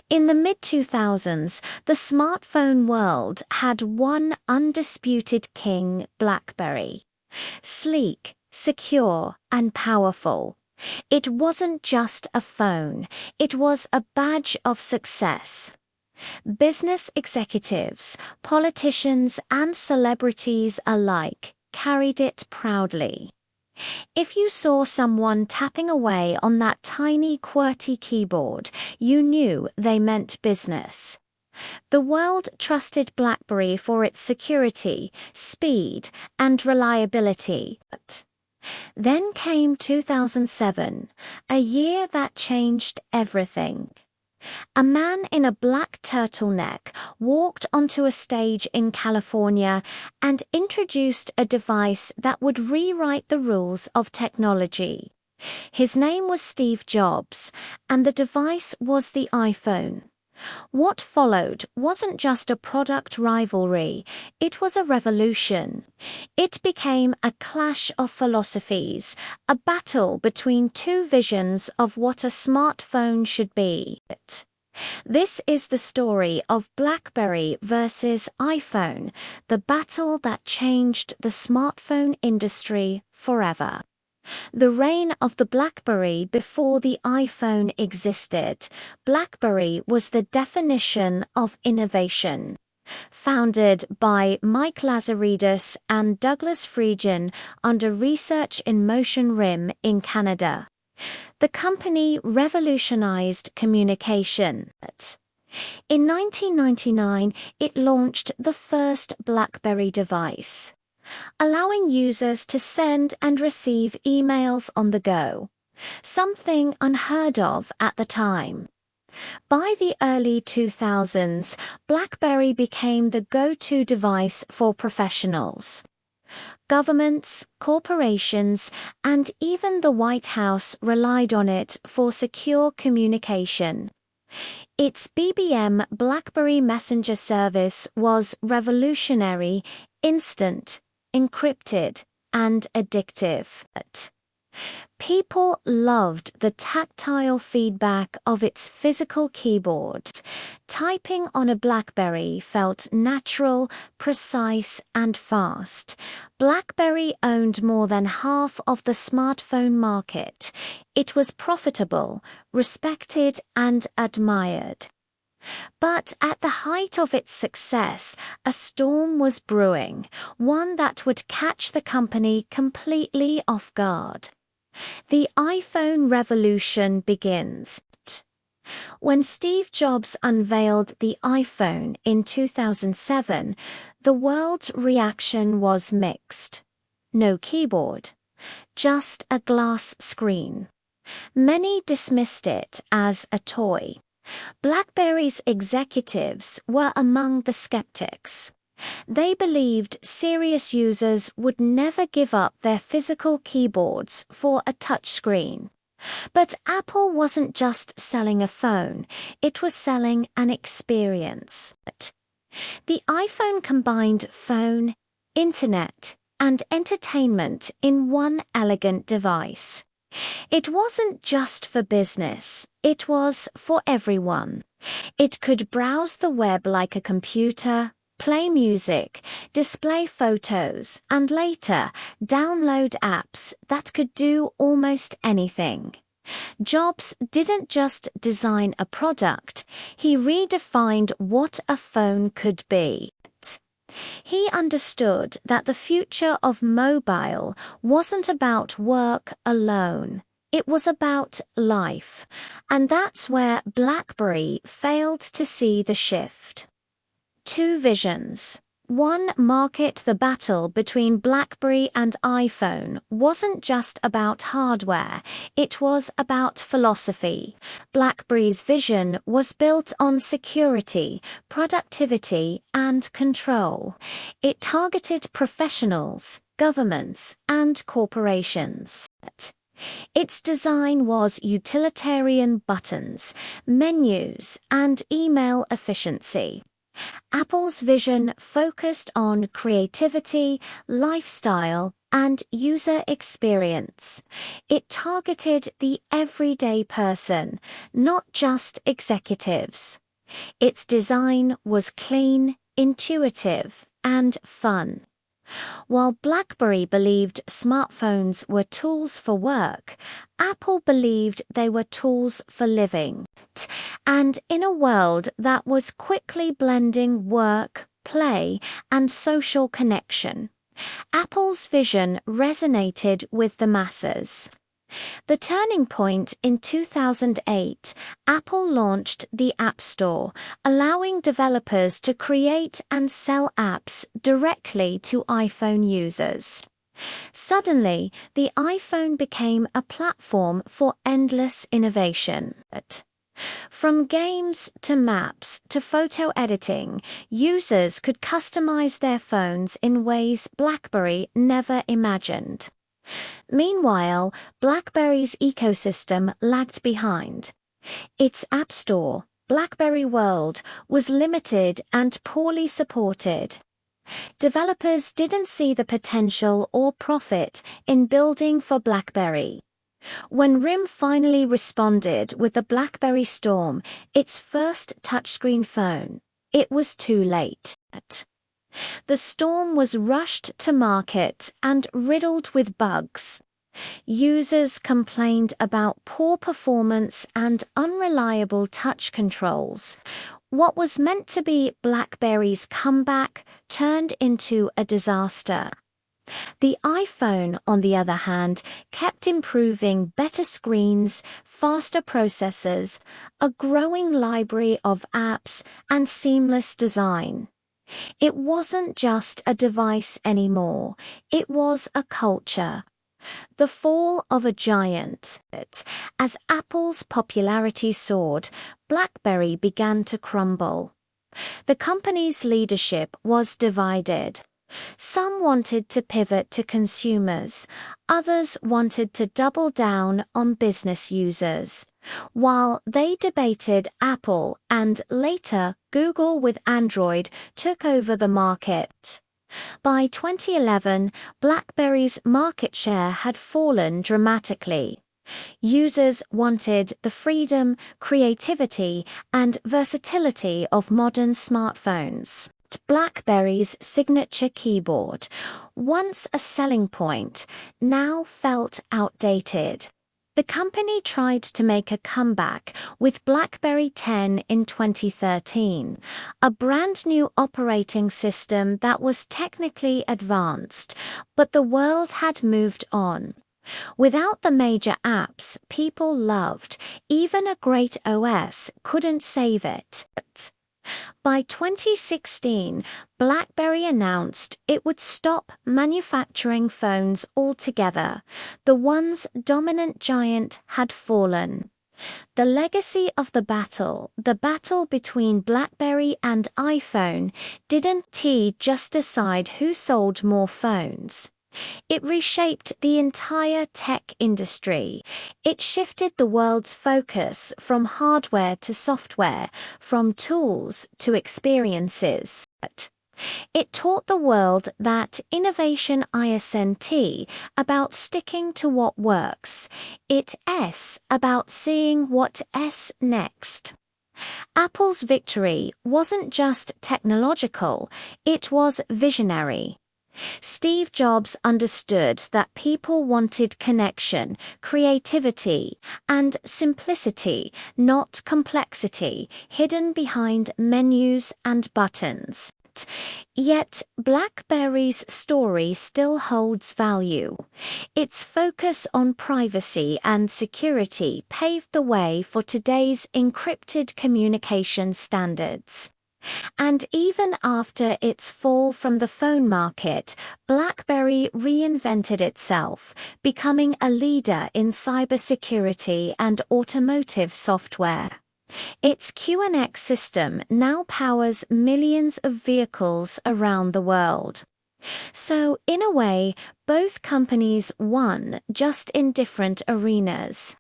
In the mid-2000s, the smartphone world had one undisputed king, BlackBerry. Sleek, secure, and powerful. It wasn't just a phone, it was a badge of success. Business executives, politicians, and celebrities alike carried it proudly. If you saw someone tapping away on that tiny QWERTY keyboard, you knew they meant business. The world trusted BlackBerry for its security, speed, and reliability. Then came 2007, a year that changed everything. A man in a black turtleneck walked onto a stage in California and introduced a device that would rewrite the rules of technology. His name was Steve Jobs, and the device was the iPhone. What followed wasn't just a product rivalry, it was a revolution. It became a clash of philosophies, a battle between two visions of what a smartphone should be. This is the story of BlackBerry versus iPhone, the battle that changed the smartphone industry forever. The reign of the BlackBerry before the iPhone existed. BlackBerry was the definition of innovation. Founded by Mike Lazaridis and Douglas Friedgen under Research in Motion RIM in Canada. The company revolutionized communication. In 1999, it launched the first BlackBerry device, allowing users to send and receive emails on the go, something unheard of at the time. By the early 2000s, BlackBerry became the go-to device for professionals. Governments, corporations, and even the White House relied on it for secure communication. Its BBM BlackBerry Messenger service was revolutionary, instant, encrypted, and addictive. People loved the tactile feedback of its physical keyboard. Typing on a BlackBerry felt natural, precise, and fast. BlackBerry owned more than half of the smartphone market. It was profitable, respected, and admired. But at the height of its success, a storm was brewing, one that would catch the company completely off guard. The iPhone revolution begins. When Steve Jobs unveiled the iPhone in 2007, the world's reaction was mixed. No keyboard, just a glass screen. Many dismissed it as a toy. BlackBerry's executives were among the skeptics. They believed serious users would never give up their physical keyboards for a touchscreen. But Apple wasn't just selling a phone, it was selling an experience. The iPhone combined phone, internet, and entertainment in one elegant device. It wasn't just for business, it was for everyone. It could browse the web like a computer, play music, display photos, and later download apps that could do almost anything. Jobs didn't just design a product, he redefined what a phone could be. He understood that the future of mobile wasn't about work alone. It was about life, and that's where BlackBerry failed to see the shift. Two visions. One, market the battle between BlackBerry and iPhone wasn't just about hardware, it was about philosophy. BlackBerry's vision was built on security, productivity, and control. It targeted professionals, governments, and corporations. Its design was utilitarian buttons, menus, and email efficiency. Apple's vision focused on creativity, lifestyle, and user experience. It targeted the everyday person, not just executives. Its design was clean, intuitive, and fun. While BlackBerry believed smartphones were tools for work, Apple believed they were tools for living. And in a world that was quickly blending work, play, and social connection, Apple's vision resonated with the masses. The turning point in 2008, Apple launched the App Store, allowing developers to create and sell apps directly to iPhone users. Suddenly, the iPhone became a platform for endless innovation. From games to maps to photo editing, users could customize their phones in ways BlackBerry never imagined. Meanwhile, BlackBerry's ecosystem lagged behind. Its App Store, BlackBerry World, was limited and poorly supported. Developers didn't see the potential or profit in building for BlackBerry. When RIM finally responded with the BlackBerry Storm, its first touchscreen phone, it was too late. The Storm was rushed to market and riddled with bugs. Users complained about poor performance and unreliable touch controls. What was meant to be BlackBerry's comeback turned into a disaster. The iPhone, on the other hand, kept improving better screens, faster processors, a growing library of apps, and seamless design. It wasn't just a device anymore, it was a culture. The fall of a giant. As Apple's popularity soared, BlackBerry began to crumble. The company's leadership was divided. Some wanted to pivot to consumers, others wanted to double down on business users. While they debated, Apple and later Google with Android took over the market. By 2011, BlackBerry's market share had fallen dramatically. Users wanted the freedom, creativity, and versatility of modern smartphones. BlackBerry's signature keyboard, once a selling point, now felt outdated. The company tried to make a comeback with BlackBerry 10 in 2013, a brand new operating system that was technically advanced, but the world had moved on. Without the major apps people loved, even a great OS couldn't save it. By 2016, BlackBerry announced it would stop manufacturing phones altogether. The once dominant giant had fallen. The legacy of the battle between BlackBerry and iPhone, didn't just decide who sold more phones. It reshaped the entire tech industry. It shifted the world's focus from hardware to software, from tools to experiences. It taught the world that innovation isn't about sticking to what works. It's about seeing what's next. Apple's victory wasn't just technological, it was visionary. Steve Jobs understood that people wanted connection, creativity, and simplicity, not complexity, hidden behind menus and buttons. Yet, BlackBerry's story still holds value. Its focus on privacy and security paved the way for today's encrypted communication standards. And even after its fall from the phone market, BlackBerry reinvented itself, becoming a leader in cybersecurity and automotive software. Its QNX system now powers millions of vehicles around the world. So, in a way, both companies won, just in different arenas.